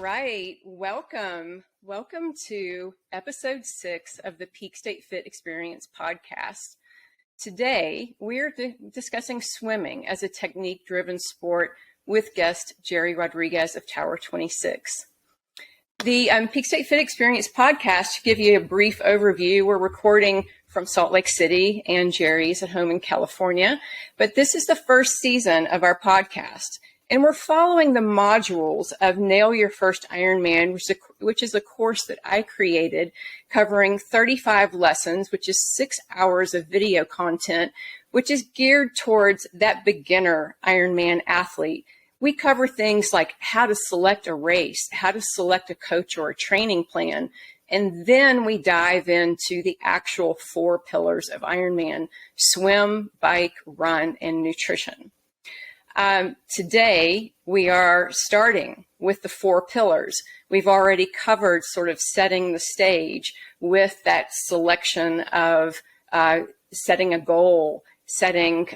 right. Welcome to episode 6 of the Peak State Fit Experience podcast. Today, we're discussing swimming as a technique-driven sport with guest Gerry Rodrigues of Tower 26. The Peak State Fit Experience podcast, to give you a brief overview, we're recording from Salt Lake City and Gerry's at home in California, but this is the first season of our podcast. And we're following the modules of Nail Your First IRONMAN, which is a course that I created covering 35 lessons, which is 6 hours of video content, which is geared towards that beginner Ironman athlete. We cover things like how to select a race, how to select a coach or a training plan, and then we dive into the actual 4 pillars of Ironman: swim, bike, run, and nutrition. Today, we are starting with the 4 pillars. We've already covered sort of setting the stage with that selection of setting a goal, setting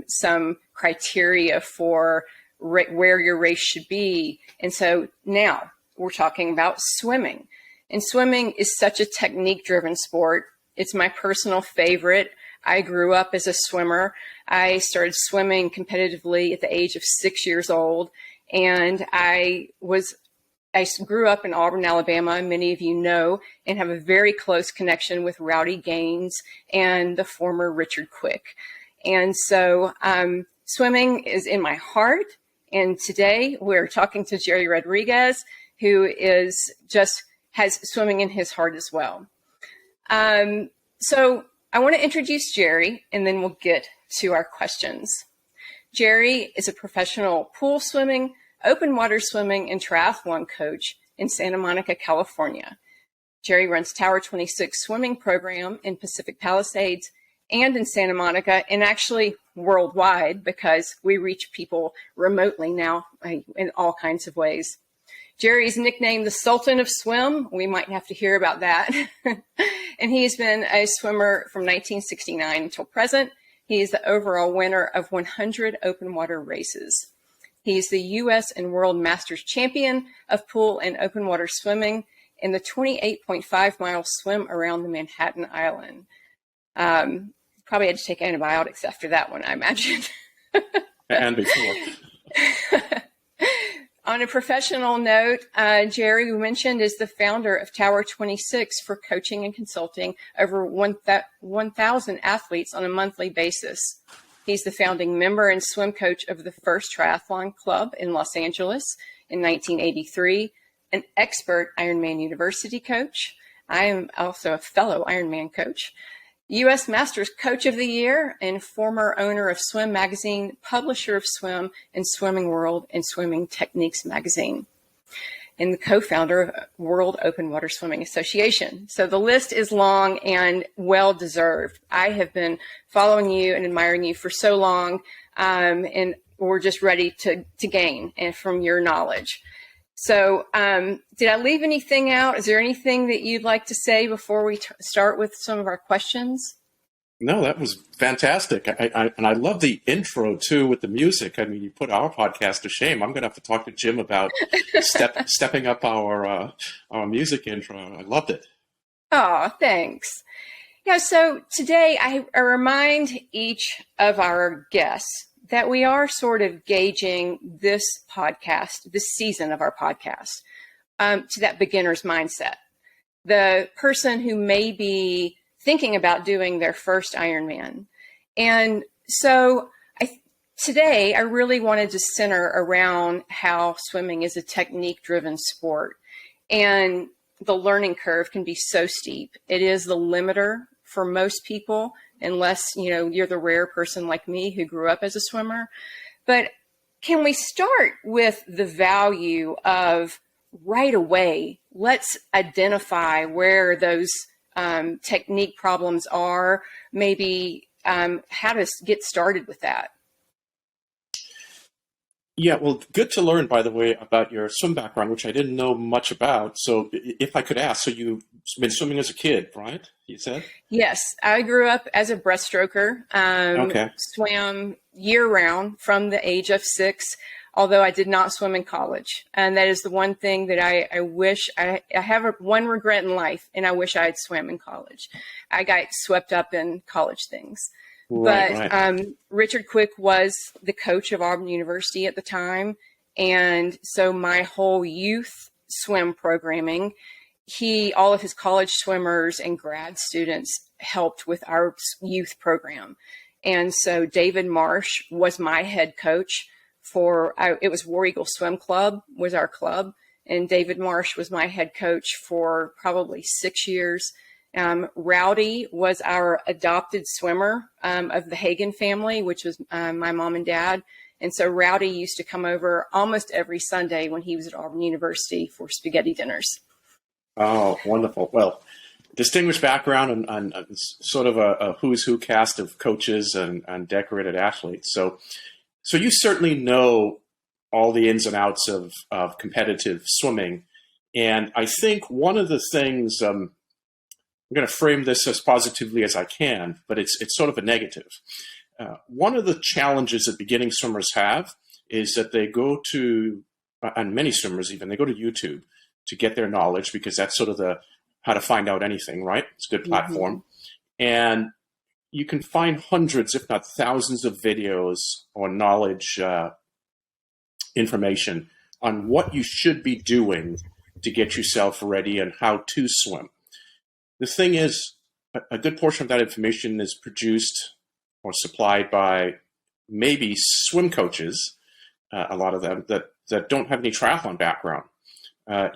some criteria for where your race should be. And so now we're talking about swimming. And swimming is such a technique-driven sport. It's my personal favorite. I grew up as a swimmer. I started swimming competitively at the age of 6 years old. And I grew up in Auburn, Alabama, many of you know, and have a very close connection with Rowdy Gaines and the former Richard Quick. And so swimming is in my heart. And today we're talking to Gerry Rodrigues, who has swimming in his heart as well. So I want to introduce Gerry, and then we'll get to our questions. Gerry is a professional pool swimming, open water swimming, and triathlon coach in Santa Monica, California. Gerry runs Tower 26 swimming program in Pacific Palisades and in Santa Monica, and actually worldwide, because we reach people remotely now in all kinds of ways. Gerry's nicknamed the Sultan of Swim. We might have to hear about that. And he's been a swimmer from 1969 until present. He is the overall winner of 100 open water races. He's the U.S. and World Masters champion of pool and open water swimming in the 28.5-mile swim around the Manhattan Island. Probably had to take antibiotics after that one, I imagine. And before. On a professional note, Gerry, we mentioned, is the founder of Tower 26 for coaching and consulting over 1,000 athletes on a monthly basis. He's the founding member and swim coach of the first triathlon club in Los Angeles in 1983, an expert Ironman University coach. I am also a fellow Ironman coach, U.S. Masters Coach of the Year, and former owner of Swim Magazine, publisher of Swim and Swimming World and Swimming Techniques Magazine, and the co-founder of World Open Water Swimming Association. So the list is long and well-deserved. I have been following you and admiring you for so long, and we're just ready to gain from your knowledge. So did I leave anything out? Is there anything that you'd like to say before we start with some of our questions? No, that was fantastic. And I love the intro, too, with the music. I mean, you put our podcast to shame. I'm going to have to talk to Jim about stepping up our music intro. I loved it. Oh, thanks. Yeah, so today I remind each of our guests that we are sort of gauging this podcast, this season of our podcast, to that beginner's mindset. The person who may be thinking about doing their first Ironman. And so today I really wanted to center around how swimming is a technique-driven sport. And the learning curve can be so steep. It is the limiter for most people, unless, you're the rare person like me who grew up as a swimmer. But can we start with the value of right away? Let's identify where those technique problems are, maybe how to get started with that. Yeah, well, good to learn, by the way, about your swim background, which I didn't know much about. So if I could ask, so you've been swimming as a kid, right? You said? Yes, I grew up as a breaststroker, swam year round from the age of 6. although I did not swim in college. And that is the one thing that I wish I have one regret in life, and I wish I had swam in college. I got swept up in college things. Right, But Richard Quick was the coach of Auburn University at the time. And so my whole youth swim programming, all of his college swimmers and grad students helped with our youth program. And so David Marsh was my head coach it was War Eagle Swim Club was our club. And David Marsh was my head coach for probably 6 years. Rowdy was our adopted swimmer of the Hagen family, which was my mom and dad. And so Rowdy used to come over almost every Sunday when he was at Auburn University for spaghetti dinners. Oh, wonderful. Well, distinguished background and sort of a who's who cast of coaches and decorated athletes. So you certainly know all the ins and outs of competitive swimming. And I think one of the things, I'm going to frame this as positively as I can, but it's sort of a negative. One of the challenges that beginning swimmers have is that they go to, and many swimmers even, they go to YouTube to get their knowledge, because that's sort of how to find out anything, right? It's a good platform. Mm-hmm. And you can find hundreds, if not thousands of videos or knowledge information on what you should be doing to get yourself ready and how to swim. The thing is, a good portion of that information is produced or supplied by maybe swim coaches, a lot of them that don't have any triathlon background.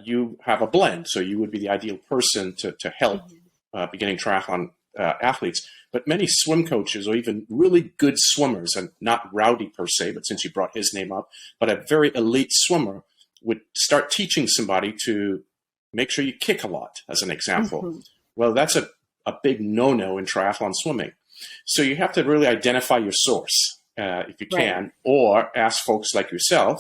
You have a blend, so you would be the ideal person to help beginning triathlon athletes. But many swim coaches, or even really good swimmers, and not Rowdy per se, but since you brought his name up, but a very elite swimmer, would start teaching somebody to make sure you kick a lot, as an example. Mm-hmm. Well, that's a big no-no in triathlon swimming. So you have to really identify your source, if you can, right, or ask folks like yourself,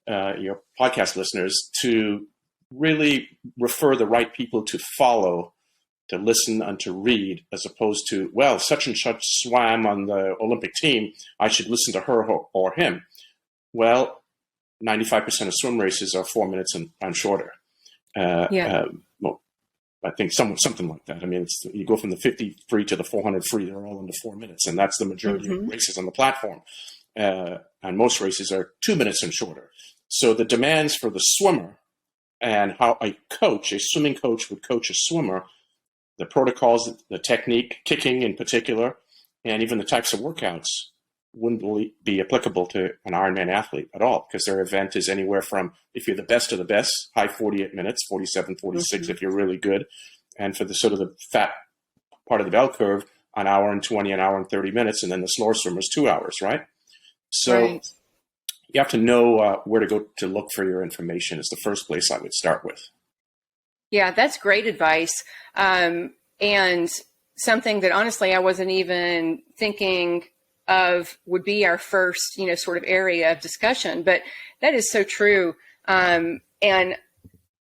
your podcast listeners, to really refer the right people to follow, to listen and to read, as opposed to, well, such and such swam on the Olympic team, I should listen to her or him. Well, 95% of swim races are 4 minutes and shorter. Well, I think something like that. I mean, you go from the 50 free to the 400 free, they're all under 4 minutes, and that's the majority of races on the platform. And most races are 2 minutes and shorter. So the demands for the swimmer and how a swimming coach would coach a swimmer, the protocols, the technique, kicking in particular, and even the types of workouts wouldn't be applicable to an Ironman athlete at all, because their event is anywhere from, if you're the best of the best, high 48 minutes, 47, 46 if you're really good. And for the sort of the fat part of the bell curve, an hour and 20, an hour and 30 minutes, and then the slower swimmers, 2 hours, right? So you have to know where to go to look for your information is the first place I would start with. Yeah, that's great advice. And something that honestly I wasn't even thinking of would be our first, sort of area of discussion, but that is so true. And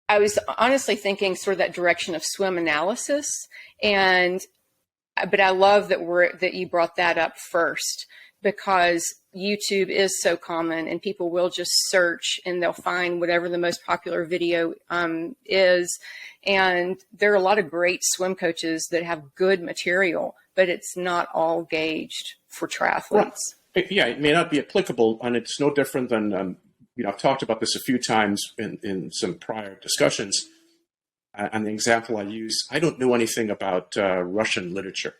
I was honestly thinking sort of that direction of swim analysis, but I love that you brought that up first, because YouTube is so common and people will just search and they'll find whatever the most popular video is. And there are a lot of great swim coaches that have good material, but it's not all gauged for triathletes. Well, yeah, it may not be applicable, and it's no different than, I've talked about this a few times in some prior discussions. And the example I use, I don't know anything about Russian literature.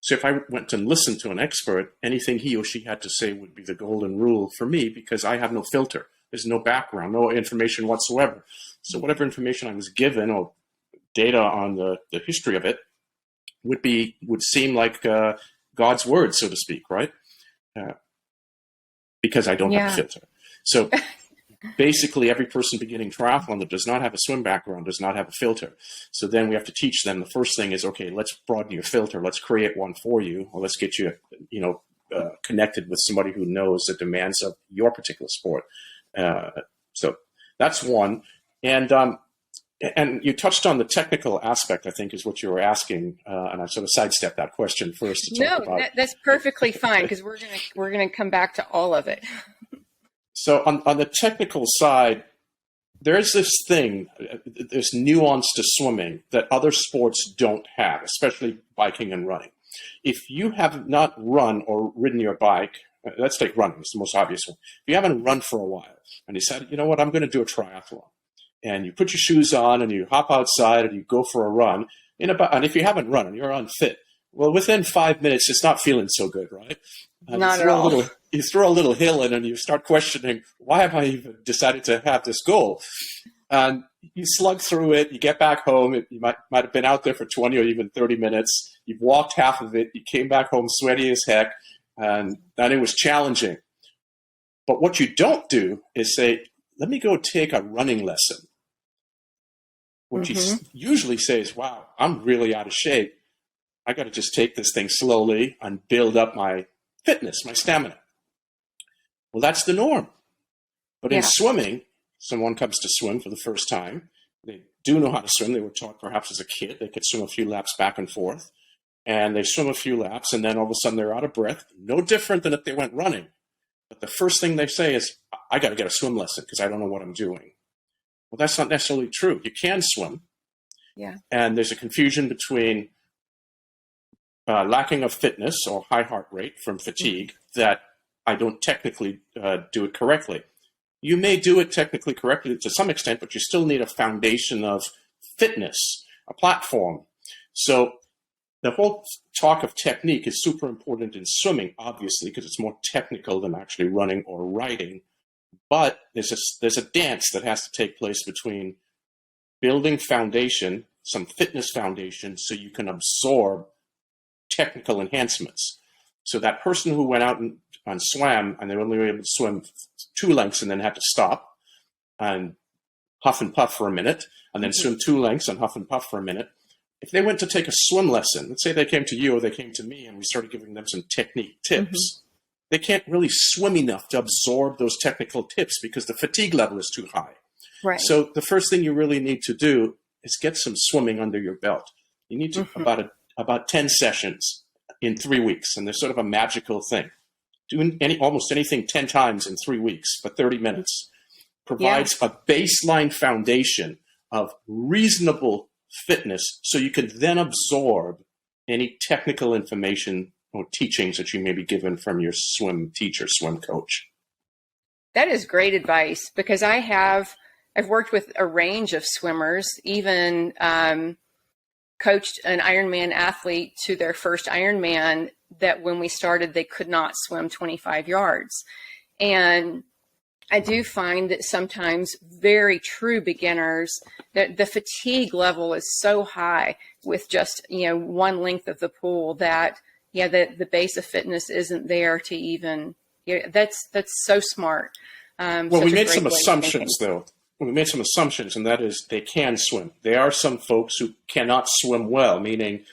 So if I went and listened to an expert, anything he or she had to say would be the golden rule for me, because I have no filter. There's no background, no information whatsoever. So whatever information I was given or data on the history of it would seem like God's word, so to speak, right? Because I don't have a filter. So basically every person beginning triathlon that does not have a swim background does not have a filter. So then we have to teach them, the first thing is, okay, let's broaden your filter. Let's create one for you, or let's get you, connected with somebody who knows the demands of your particular sport. So that's one. And you touched on the technical aspect, I think, is what you were asking, and I sort of sidestepped that question first to talk about. That's perfectly fine, because we're gonna come back to all of it. So on the technical side, there's this nuance to swimming that other sports don't have, especially biking and running. If you have not run or ridden your bike, let's take running, it's the most obvious one. If you haven't run for a while and you said, you know what, I'm going to do a triathlon, and you put your shoes on and you hop outside and you go for a run, and if you haven't run and you're unfit, well, within 5 minutes, it's not feeling so good, right? Not at all. You throw a little hill in and you start questioning, why have I even decided to have this goal? And you slug through it, you get back home, you might have been out there for 20 or even 30 minutes, you've walked half of it, you came back home sweaty as heck, and it was challenging. But what you don't do is say, let me go take a running lesson. What you usually say is, wow, I'm really out of shape. I got to just take this thing slowly and build up my fitness, my stamina. Well, that's the norm. But in swimming, someone comes to swim for the first time. They do know how to swim. They were taught perhaps as a kid. They could swim a few laps back and forth. And they swim a few laps, and then all of a sudden they're out of breath. No different than if they went running. But the first thing they say is, I got to get a swim lesson because I don't know what I'm doing. Well, that's not necessarily true. You can swim. Yeah. And there's a confusion between lacking of fitness or high heart rate from fatigue that I don't technically do it correctly. You may do it technically correctly to some extent, but you still need a foundation of fitness, a platform. So the whole talk of technique is super important in swimming, obviously, because it's more technical than actually running or riding. But there's a dance that has to take place between building foundation, some fitness foundation, so you can absorb technical enhancements. So that person who went out and swam, and they only were able to swim 2 lengths and then had to stop and huff and puff for a minute, and then swim 2 lengths and huff and puff for a minute. If they went to take a swim lesson, let's say they came to you or they came to me and we started giving them some technique tips, they can't really swim enough to absorb those technical tips because the fatigue level is too high. Right. So the first thing you really need to do is get some swimming under your belt. You need to about 10 sessions in 3 weeks, and there's sort of a magical thing. Doing almost anything 10 times in 3 weeks for 30 minutes provides a baseline foundation of reasonable fitness so you can then absorb any technical information or teachings that you may be given from your swim teacher, swim coach. That is great advice, because I've worked with a range of swimmers, even coached an Ironman athlete to their first Ironman that when we started, they could not swim 25 yards. And I do find that sometimes very true beginners, that the fatigue level is so high with just, one length of the pool that, the base of fitness isn't there to even, that's so smart. Well, we made some assumptions, though. We made some assumptions, and that is they can swim. There are some folks who cannot swim well, meaning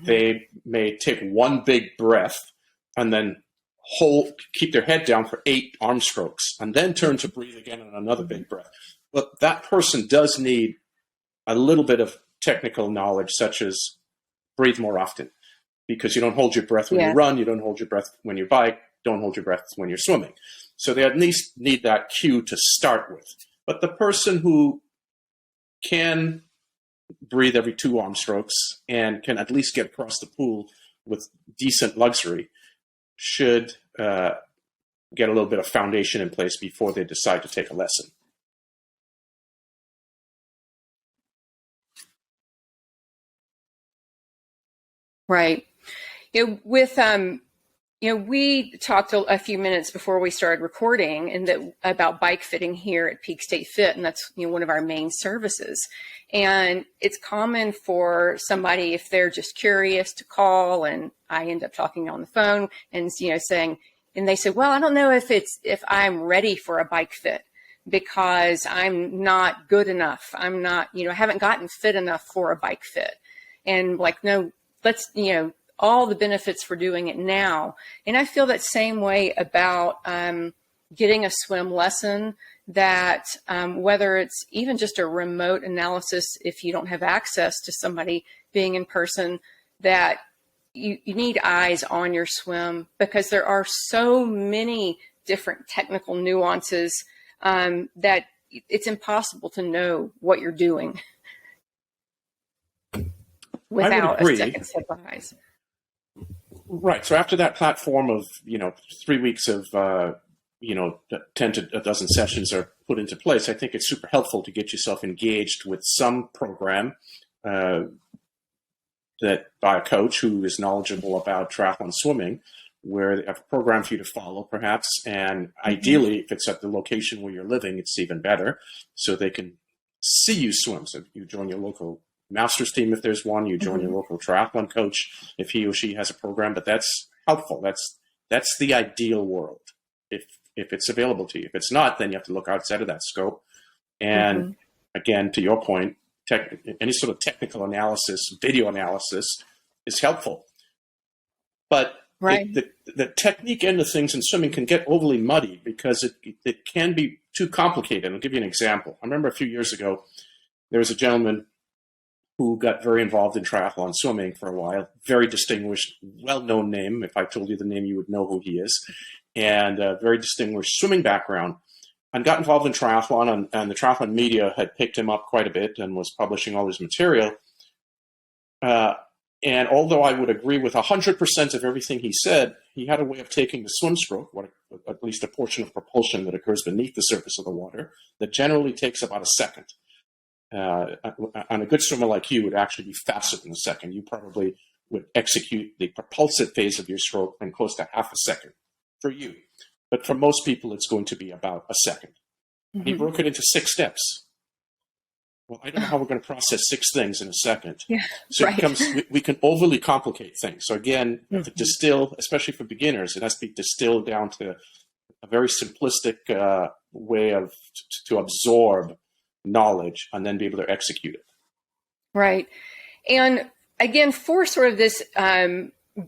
they may take one big breath and then keep their head down for 8 arm strokes, and then turn to breathe again on another big breath. But that person does need a little bit of technical knowledge, such as breathe more often, because you don't hold your breath when you run, you don't hold your breath when you bike, don't hold your breath when you're swimming. So they at least need that cue to start with. But the person who can breathe every 2 arm strokes and can at least get across the pool with decent luxury should get a little bit of foundation in place before they decide to take a lesson. Right. We talked a few minutes before we started recording about bike fitting here at Peak State Fit, and that's one of our main services. And it's common for somebody, if they're just curious, to call, and I end up talking on the phone and saying, and they say, well, I don't know if I'm ready for a bike fit because I'm not good enough. I'm not, I haven't gotten fit enough for a bike fit. And no, let's, all the benefits for doing it now. And I feel that same way about getting a swim lesson, that whether it's even just a remote analysis, if you don't have access to somebody being in person, that you need eyes on your swim, because there are so many different technical nuances that it's impossible to know what you're doing without a second set of eyes. Right. So after that platform of, 3 weeks of, 10 to a dozen sessions are put into place, I think it's super helpful to get yourself engaged with some program that by a coach who is knowledgeable about triathlon swimming, where they have a program for you to follow, perhaps. And ideally, if it's at the location where you're living, it's even better, so they can see you swim. So you join your local master's team if there's one, you join your local triathlon coach if he or she has a program. But that's helpful. That's the ideal world if it's available to you. If it's not, then you have to look outside of that scope. And again, to your point, any sort of technical analysis, video analysis is helpful. But the technique end of things in swimming can get overly muddy because it can be too complicated. I'll give you an example. I remember a few years ago, there was a gentleman who got very involved in triathlon swimming for a while, very distinguished, well-known name. If I told you the name, you would know who he is, and a very distinguished swimming background, and got involved in triathlon, and the triathlon media had picked him up quite a bit and was publishing all his material. And although I would agree with 100% of everything he said, he had a way of taking the swim stroke, at least a portion of propulsion that occurs beneath the surface of the water, that generally takes about a second. And a good swimmer like you would actually be faster than a second. You probably would execute the propulsive phase of your stroke in close to half a second for you. But for most people, it's going to be about a second. He broke it into 6 steps. Well, I don't know how we're going to process 6 things in a second. Yeah, so it becomes, we can overly complicate things. So again, to distill, especially for beginners, it has to be distilled down to a very simplistic way to absorb knowledge and then be able to execute it. Right. And again, for sort of this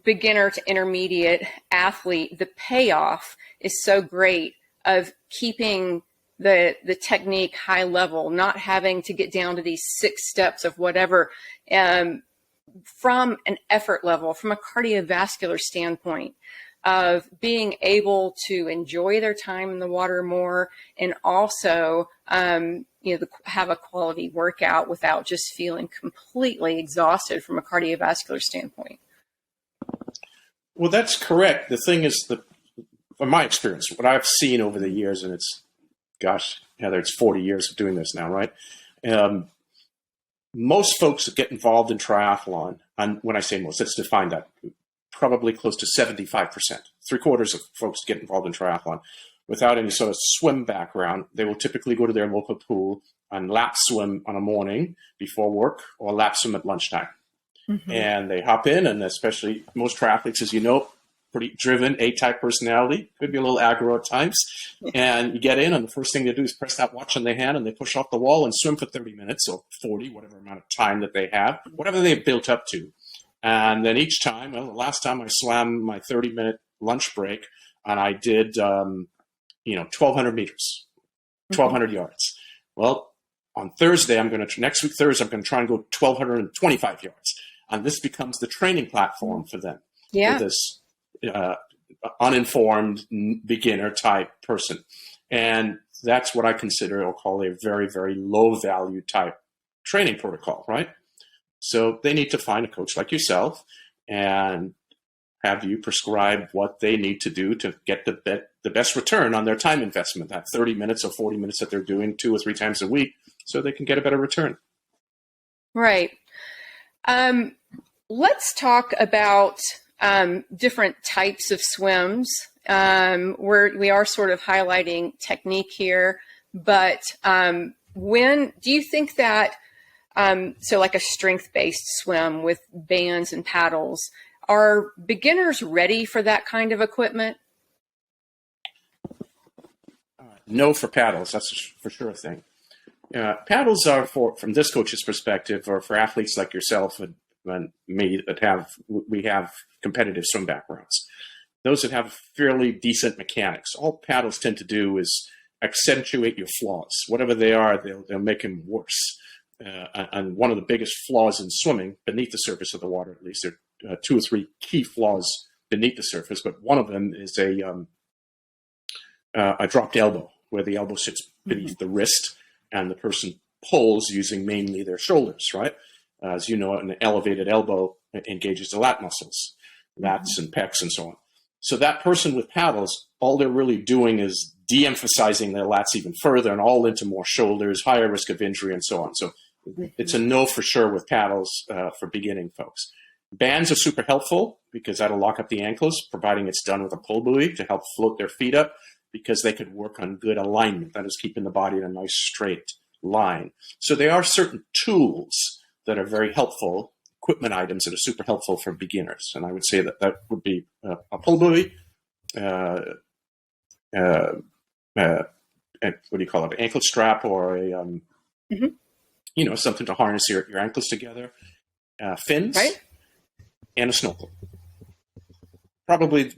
beginner to intermediate athlete, the payoff is so great of keeping the technique high level, not having to get down to these 6 steps of whatever, from an effort level, from a cardiovascular standpoint, of being able to enjoy their time in the water more, and also have a quality workout without just feeling completely exhausted from a cardiovascular standpoint. Well, that's correct. The thing is, from my experience, what I've seen over the years, and it's, gosh, Heather, it's 40 years of doing this now, right? Most folks that get involved in triathlon, and when I say most, let's define that, probably close to 75%, 3/4 of folks get involved in triathlon without any sort of swim background. They will typically go to their local pool and lap swim on a morning before work or lap swim at lunchtime. And they hop in, and especially most triathletes, as you know, pretty driven, A-type personality, could be a little aggro at times. And you get in, and the first thing they do is press that watch on their hand, and they push off the wall and swim for 30 minutes or 40, whatever amount of time that they have, whatever they've built up to. And then each time, the last time I swam my 30-minute lunch break, and I did, 1,200 meters, 1,200 yards. Well, on Thursday, next week Thursday, I'm going to try and go 1,225 yards. And this becomes the training platform for them. Yeah. For this uninformed beginner type person. And that's what I consider, I'll call a very, very low value type training protocol, right? So they need to find a coach like yourself and have you prescribe what they need to do to get the best return on their time investment, that 30 minutes or 40 minutes that they're doing 2 or 3 times a week, so they can get a better return. Right. Let's talk about different types of swims. We are sort of highlighting technique here, but when do you think that, so like a strength-based swim with bands and paddles, are beginners ready for that kind of equipment? No for paddles, that's for sure a thing. Paddles are from this coach's perspective, or for athletes like yourself and me that have competitive swim backgrounds. Those that have fairly decent mechanics. All paddles tend to do is accentuate your flaws. Whatever they are, they'll make them worse. And one of the biggest flaws in swimming, beneath the surface of the water at least, there are 2 or 3 key flaws beneath the surface, but one of them is a dropped elbow, where the elbow sits beneath the wrist and the person pulls using mainly their shoulders, right? As you know, an elevated elbow engages the lat muscles, lats and pecs and so on. So that person with paddles, all they're really doing is de-emphasizing their lats even further and all into more shoulders, higher risk of injury and so on. So it's a no for sure with paddles for beginning folks. Bands are super helpful because that'll lock up the ankles, providing it's done with a pull buoy to help float their feet up, because they could work on good alignment. That is keeping the body in a nice straight line. So there are certain tools that are very helpful, equipment items that are super helpful for beginners. And I would say that that would be a pull buoy, what do you call it, an ankle strap, or a, something to harness your ankles together, fins, right, and a snorkel. Probably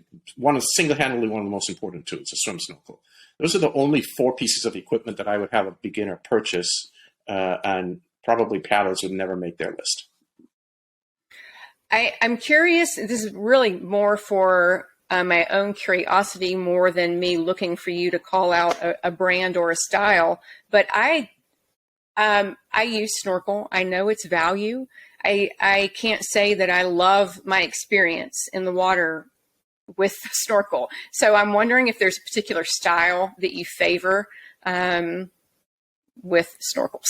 single-handedly one of the most important tools, a swim snorkel. Those are the only 4 pieces of equipment that I would have a beginner purchase, and probably paddles would never make their list. I'm curious, this is really more for my own curiosity more than me looking for you to call out a brand or a style, but I use snorkel. I know its value. I can't say that I love my experience in the water with the snorkel. So I'm wondering if there's a particular style that you favor with snorkels.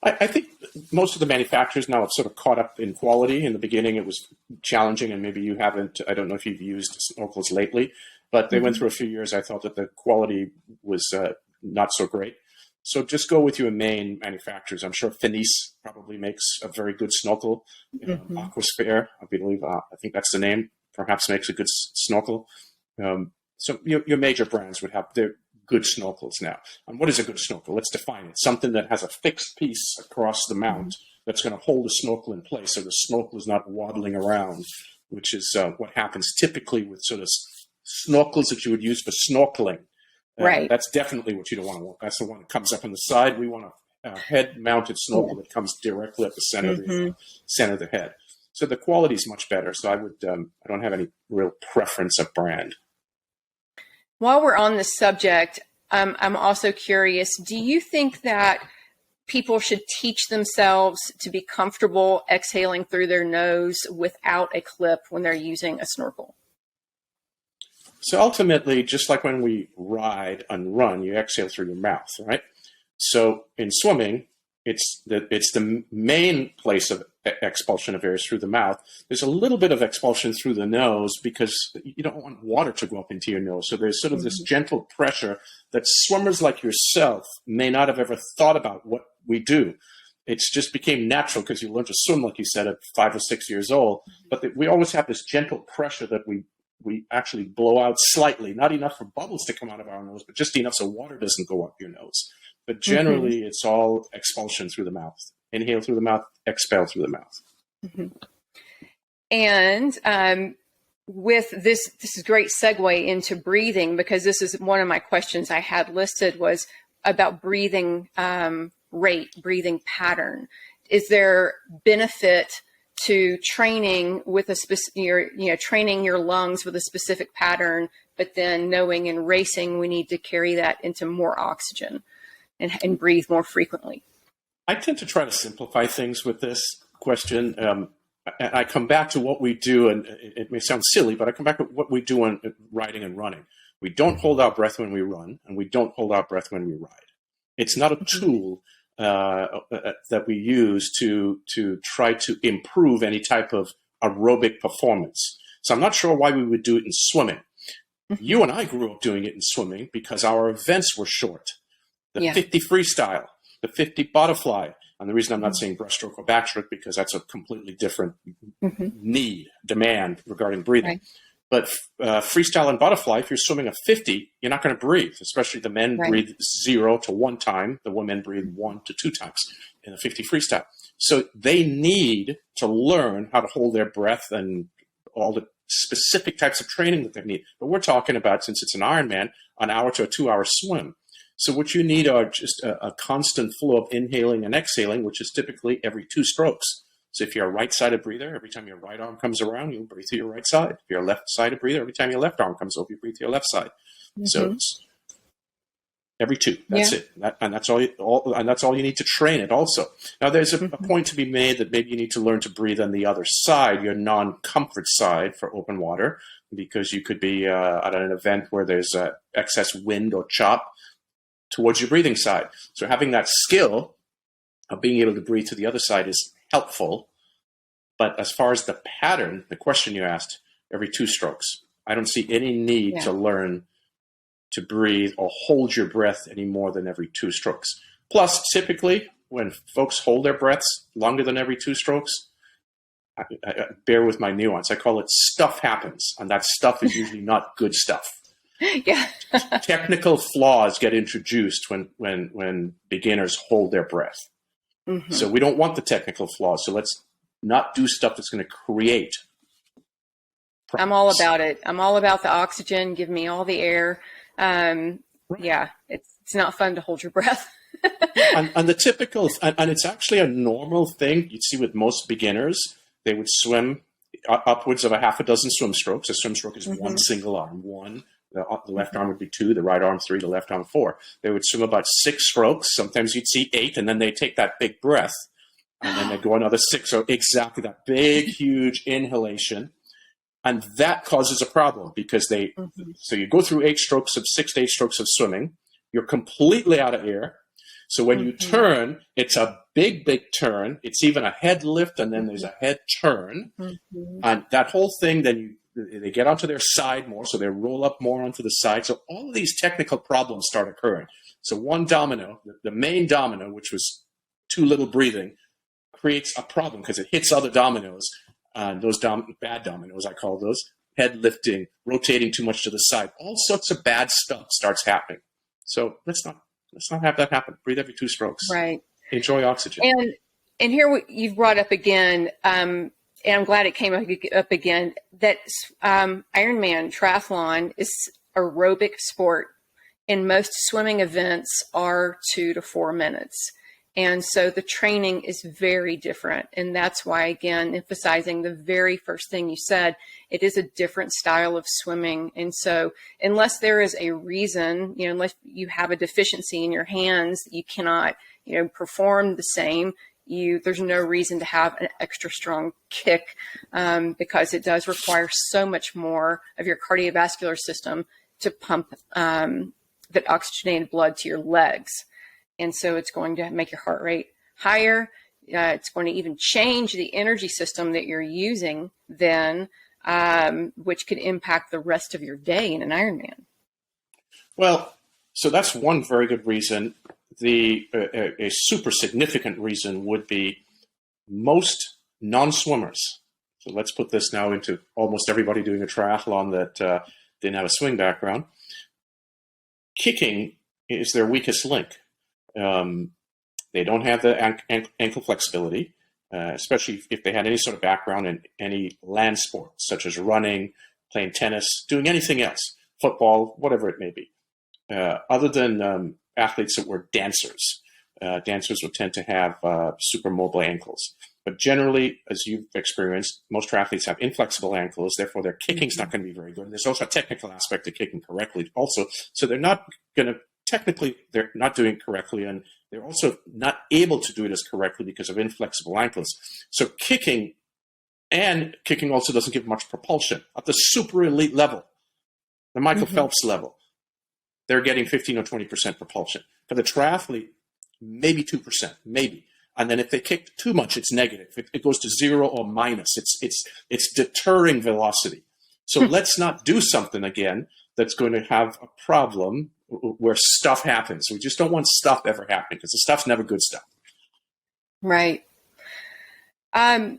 I think most of the manufacturers now have sort of caught up in quality. In the beginning, it was challenging, and maybe you haven't. I don't know if you've used snorkels lately, but they went through a few years. I thought that the quality was not so great. So just go with your main manufacturers. I'm sure Finis probably makes a very good snorkel. Aquasphere, I believe, I think that's the name, perhaps makes a good snorkel. So your major brands would have their good snorkels now. And what is a good snorkel? Let's define it. Something that has a fixed piece across the mount that's going to hold the snorkel in place so the snorkel is not waddling around, which is what happens typically with sort of snorkels that you would use for snorkeling. Right. That's definitely what you don't want. That's the one that comes up on the side. We want a head-mounted snorkel that comes directly at the center of the head. So the quality is much better. So I don't have any real preference of brand. While we're on this subject, I'm also curious, do you think that people should teach themselves to be comfortable exhaling through their nose without a clip when they're using a snorkel? So ultimately, just like when we ride and run, you exhale through your mouth, right? So in swimming, it's the main place of expulsion of air is through the mouth. There's a little bit of expulsion through the nose because you don't want water to go up into your nose. So there's sort of this gentle pressure that swimmers like yourself may not have ever thought about what we do. It's just became natural because you learned to swim, like you said, at 5 or 6 years old. But we always have this gentle pressure that we actually blow out slightly, not enough for bubbles to come out of our nose, but just enough so water doesn't go up your nose. But generally, it's all expulsion through the mouth. Inhale through the mouth, expel through the mouth. And with this is a great segue into breathing, because this is one of my questions I had listed was about breathing rate, breathing pattern. Is there benefit to training with training your lungs with a specific pattern, but then knowing in racing we need to carry that into more oxygen and breathe more frequently? I tend to try to simplify things with this question. I come back to what we do, and it may sound silly, but I come back to what we do on riding and running. We don't hold our breath when we run, and we don't hold our breath when we ride. It's not a tool that we use to try to improve any type of aerobic performance. So I'm not sure why we would do it in swimming. You and I grew up doing it in swimming because our events were short. The 50 freestyle, the 50 butterfly. And the reason I'm not saying breaststroke or backstroke, because that's a completely different demand regarding breathing. Right. But freestyle and butterfly, if you're swimming a 50, you're not going to breathe, especially the men breathe 0 to 1 time. The women breathe 1 to 2 times in a 50 freestyle. So they need to learn how to hold their breath and all the specific types of training that they need. But we're talking about, since it's an Ironman, an hour to a 2-hour swim. So what you need are just a constant flow of inhaling and exhaling, which is typically every 2 strokes. So if you're a right-sided breather, every time your right arm comes around, you'll breathe through your right side. If you're a left-sided breather, every time your left arm comes over, you breathe through your left side. So Mm-hmm. it's every two. That's Yeah. it. And that's all you need to train it also. Now, there's a Mm-hmm. point to be made that maybe you need to learn to breathe on the other side, your non-comfort side for open water, because you could be at an event where there's excess wind or chop towards your breathing side. So having that skill of being able to breathe to the other side is helpful. But as far as the pattern, the question you asked, every 2 strokes, I don't see any need Yeah. to learn to breathe or hold your breath any more than every 2 strokes. Plus, typically, when folks hold their breaths longer than every 2 strokes, I bear with my nuance. I call it stuff happens, and that stuff is usually not good stuff. Yeah. Technical flaws get introduced when beginners hold their breath. Mm-hmm. So we don't want the technical flaws. So let's not do stuff that's going to create problems. I'm all about it. I'm all about the oxygen. Give me all the air. Right. Yeah, it's not fun to hold your breath. and the typical, and it's actually a normal thing you'd see with most beginners. They would swim upwards of a half a dozen swim strokes. A swim stroke is Mm-hmm. one single arm. One, the left arm would be 2, the right arm 3, the left arm 4. They would swim about 6 strokes. Sometimes you'd see 8, and then they take that big breath, and then they go another 6. So exactly that big, huge inhalation. And that causes a problem because Mm-hmm. so you go through 6 to 8 strokes of swimming, you're completely out of air. So when you Mm-hmm. turn, it's a big, big turn. It's even a head lift, and then there's a head turn. Mm-hmm. And that whole thing, then they get onto their side more, so they roll up more onto the side. So all of these technical problems start occurring. So one domino, the main domino, which was too little breathing, creates a problem because it hits other dominoes. Those bad dominoes, I call those, head lifting, rotating too much to the side. All sorts of bad stuff starts happening. So let's not have that happen. Breathe every 2 strokes. Right. Enjoy oxygen. And here you've brought up again, and I'm glad it came up again, that Ironman triathlon is aerobic sport, and most swimming events are 2 to 4 minutes. And so the training is very different. And that's why, again, emphasizing the very first thing you said, it is a different style of swimming. And so unless there is a reason, unless you have a deficiency in your hands, you cannot, perform the same. There's no reason to have an extra strong kick because it does require so much more of your cardiovascular system to pump that oxygenated blood to your legs. And so it's going to make your heart rate higher. It's going to even change the energy system that you're using then, which could impact the rest of your day in an Ironman. Well, so that's one very good reason. A super significant reason would be most non-swimmers. So let's put this now into almost everybody doing a triathlon that didn't have a swimming background. Kicking is their weakest link. They don't have the ankle flexibility, especially if they had any sort of background in any land sport, such as running, playing tennis, doing anything else, football, whatever it may be. Other than athletes that were dancers. Dancers would tend to have super mobile ankles. But generally, as you've experienced, most triathletes have inflexible ankles, therefore their kicking's not going to be very good. And there's also a technical aspect to kicking correctly also. So they're not going to, technically, they're not doing it correctly, and they're also not able to do it as correctly because of inflexible ankles. So kicking also doesn't give much propulsion. At the super elite level, the Michael Phelps level, they're getting 15 or 20% propulsion. For the triathlete, maybe 2%, maybe. And then if they kick too much, it's negative. It goes to 0 or minus. It's deterring velocity. So let's not do something again that's going to have a problem where stuff happens. We just don't want stuff ever happening because the stuff's never good stuff. Right. I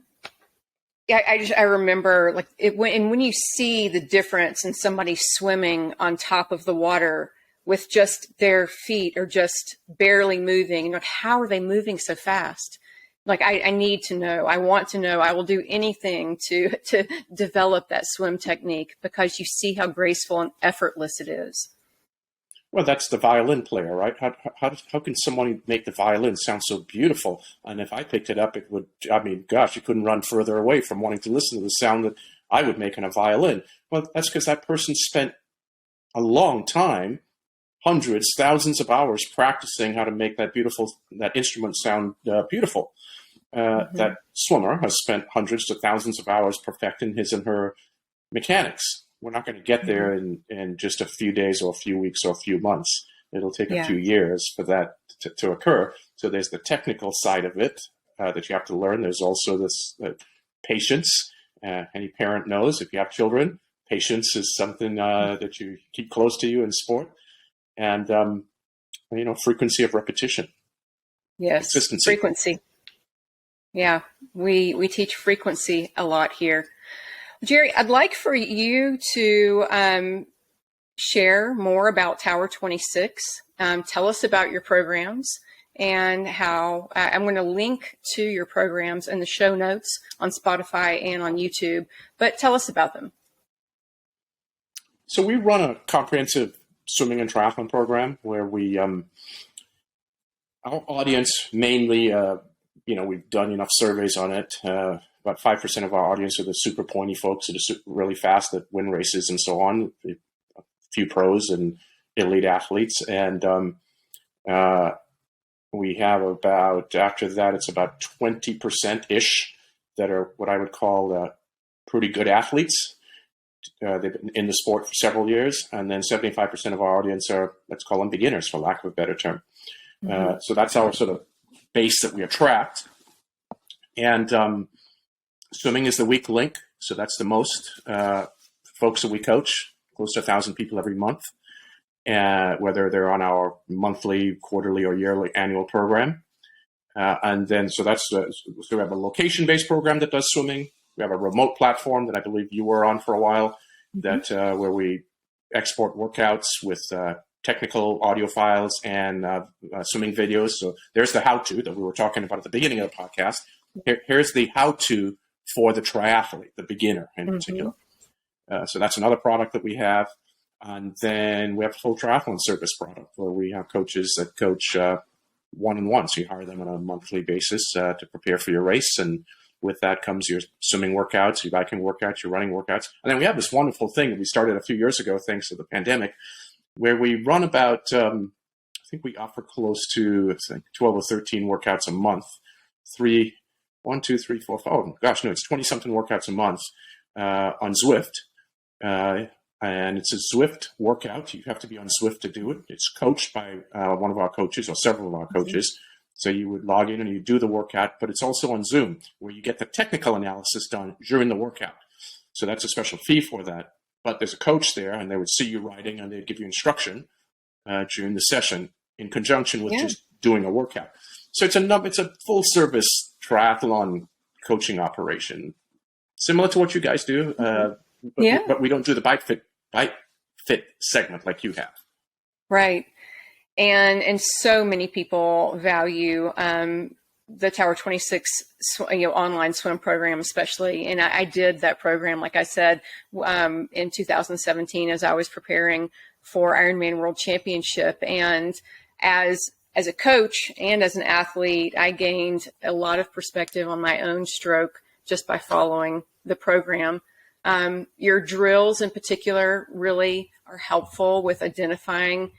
remember like when you see the difference in somebody swimming on top of the water with just their feet or just barely moving, how are they moving so fast? Like I need to know. I want to know. I will do anything to develop that swim technique because you see how graceful and effortless it is. Well, that's the violin player, right? How can someone make the violin sound so beautiful? And if I picked it up, it would, you couldn't run further away from wanting to listen to the sound that I would make on a violin. Well, that's because that person spent a long time, hundreds, thousands of hours practicing how to make that instrument sound beautiful. That swimmer has spent hundreds to thousands of hours perfecting his and her mechanics. We're not going to get there in just a few days or a few weeks or a few months. It'll take a few years for that to occur. So there's the technical side of it that you have to learn. There's also this patience. Any parent knows if you have children, patience is something that you keep close to you in sport. And, frequency of repetition. Yes, consistency. Frequency. Yeah, we teach frequency a lot here. Gerry, I'd like for you to share more about Tower 26. Tell us about your programs and how I'm going to link to your programs in the show notes on Spotify and on YouTube, but tell us about them. So we run a comprehensive swimming and triathlon program where we, our audience mainly, we've done enough surveys on it. About 5% of our audience are the super pointy folks that are really fast, that win races and so on. A few pros and elite athletes. And we have after that, it's about 20%-ish that are what I would call pretty good athletes. They've been in the sport for several years. And then 75% of our audience are, let's call them beginners, for lack of a better term. So that's our sort of base that we attract. And swimming is the weak link. So that's the most folks that we coach, close to 1,000 people every month, whether they're on our monthly, quarterly, or yearly annual program. And then, so we have a location-based program that does swimming. We have a remote platform that I believe you were on for a while, that where we export workouts with technical audio files and swimming videos. So there's the how-to that we were talking about at the beginning of the podcast. Here's the how-to for the triathlete, the beginner in particular. So that's another product that we have. And then we have a full triathlon service product where we have coaches that coach one-on-one. So you hire them on a monthly basis to prepare for your race. And with that comes your swimming workouts, your biking workouts, your running workouts. And then we have this wonderful thing that we started a few years ago, thanks to the pandemic, where we run about, I think we offer close to 12 or 13 workouts a month. 20-something workouts a month on Zwift. And it's a Zwift workout. You have to be on Zwift to do it. It's coached by one of our coaches or several of our coaches. So you would log in and you do the workout, but it's also on Zoom where you get the technical analysis done during the workout. So that's a special fee for that. But there's a coach there and they would see you riding and they'd give you instruction during the session in conjunction with just doing a workout. So it's a full service triathlon coaching operation, similar to what you guys do. But we don't do the bike fit segment like you have. Right. And so many people value the Tower 26 online swim program, especially. And I did that program, like I said, in 2017 as I was preparing for Ironman World Championship. And as a coach and as an athlete, I gained a lot of perspective on my own stroke just by following the program. Your drills in particular really are helpful with identifying,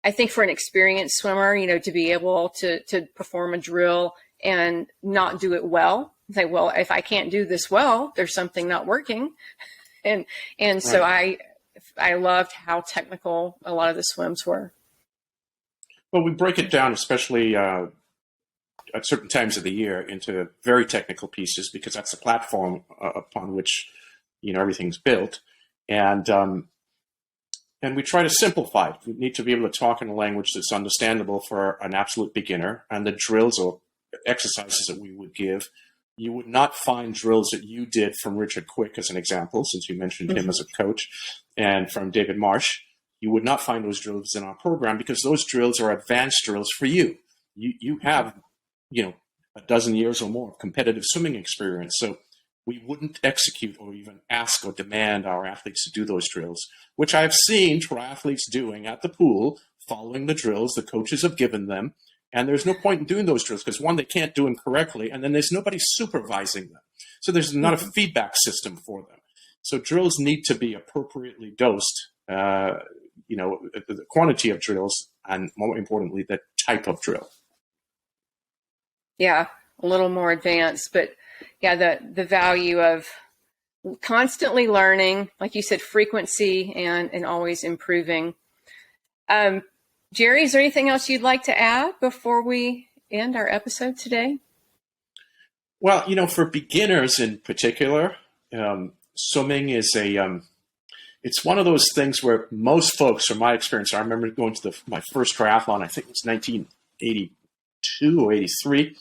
I think for an experienced swimmer, to be able to perform a drill and not do it well. Say, well, if I can't do this well, there's something not working. And so I loved how technical a lot of the swims were. Well, we break it down, especially at certain times of the year, into very technical pieces because that's the platform upon which everything's built, and we try to simplify it. We need to be able to talk in a language that's understandable for an absolute beginner. And the drills or exercises that we would give, you would not find drills that you did from Richard Quick, as an example, since you mentioned him as a coach, and from David Marsh. You would not find those drills in our program because those drills are advanced drills for you. You have, a dozen years or more of competitive swimming experience. So we wouldn't execute or even ask or demand our athletes to do those drills, which I've seen triathletes doing at the pool, following the drills the coaches have given them. And there's no point in doing those drills because, one, they can't do them correctly, and then there's nobody supervising them. So there's not a feedback system for them. So drills need to be appropriately dosed, the quantity of drills, and more importantly, the type of drill. Yeah, a little more advanced, but yeah, the value of constantly learning, like you said, frequency and always improving. Gerry, is there anything else you'd like to add before we end our episode today? Well, for beginners in particular, swimming is it's one of those things where most folks, from my experience, I remember going to my first triathlon, I think it was 1982 or 83,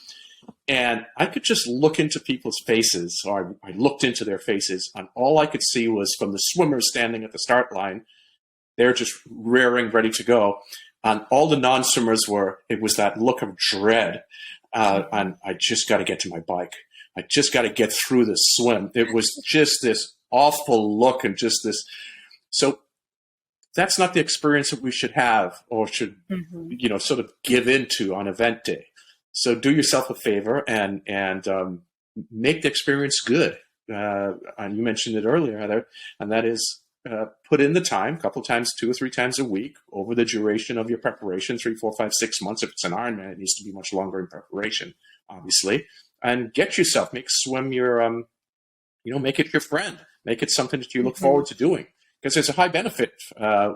and I could just look into people's faces, or I looked into their faces, and all I could see was from the swimmers standing at the start line, they're just rearing, ready to go. And all the non-swimmers it was that look of dread. And I just got to get to my bike. I just got to get through this swim. It was just this awful look and just this. So that's not the experience that we should have or should, sort of give into on event day. So do yourself a favor and make the experience good. And you mentioned it earlier, Heather, and that is put in the time, a couple of times, 2 or 3 times a week over the duration of your preparation, 3, 4, 5, 6 months. If it's an Ironman, it needs to be much longer in preparation, obviously. And make swim your, make it your friend. Make it something that you look forward to doing. Because there's a high benefit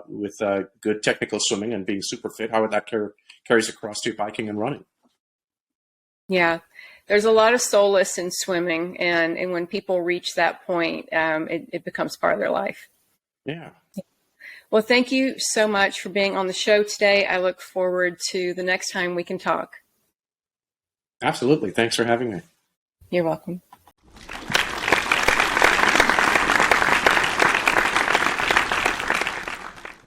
with good technical swimming and being super fit, how that carries across to your biking and running. Yeah. There's a lot of solace in swimming. And when people reach that point, it becomes part of their life. Yeah. Well, thank you so much for being on the show today. I look forward to the next time we can talk. Absolutely. Thanks for having me. You're welcome.